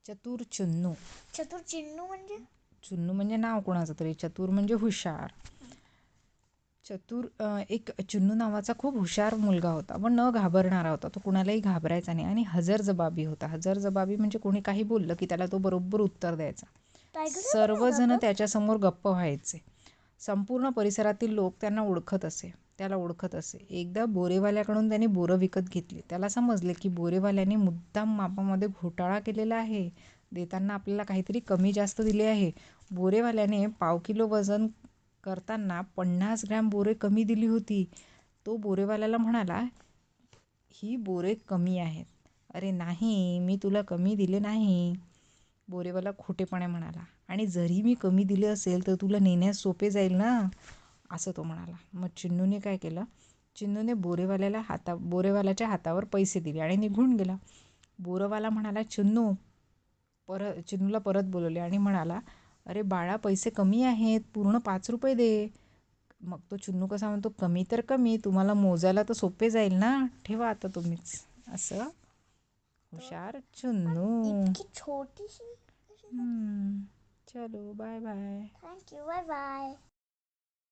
चतुर चुन्नू. चतुर चिन्नू म्हणजे चुन्नू म्हणजे नाव कोणाचं तरी, चतुर म्हणजे हुशार. एक चुन्नू नावाचा खूप हुशार मुलगा होता, पण न घाबरणारा होता. तो कुणालाही घाबरायचा नाही आणि हजरजबाबी होता. हजरजबाबी म्हणजे कोणी काही बोललं की त्याला तो बरोबर उत्तर द्यायचा. सर्वजण त्याच्यासमोर गप्प व्हायचे. संपूर्ण परिसरातील लोक त्याला ओळखत असे. एकदा बोरेवाल्याकडून त्याने बोरं विकत घेतली. त्याला समजले की बोरेवाल्याने मुद्दाम मापामध्ये घोटाळा केलेला आहे. देताना आपल्याला काहीतरी कमी जास्त दिले आहे. बोरेवाल्याने 1/2 किलो वजन करताना 50 ग्रॅम बोरे कमी दिली होती. तो बोरेवाल्याला म्हणाला, ही बोरे कमी आहेत. अरे नाही, मी तुला कमी दिले नाही, बोरेवाला खोटेपणे म्हणाला. आणि जरी मी कमी दिले असेल तर तुला नेण्यास सोपे जाईल ना, असं तो म्हणाला. मग चिन्नूने काय केलं, चिन्नूने बोरेवाल्याच्या हातावर पैसे दिले आणि निघून गेला. बोरवाला म्हणाला, चिन्नूला परत बोलवले आणि म्हणाला, अरे बाळा, पैसे कमी आहेत, पूर्ण 5 रुपये दे. मग तो चिन्नू कसा म्हणतो, कमी तर कमी, तुम्हाला मोजायला तर सोपे जाईल ना, ठेवा आता तुम्हीच. असं हुशार चिन्नू. इतकी छोटीशी. चलो bye bye. Thank you, bye bye.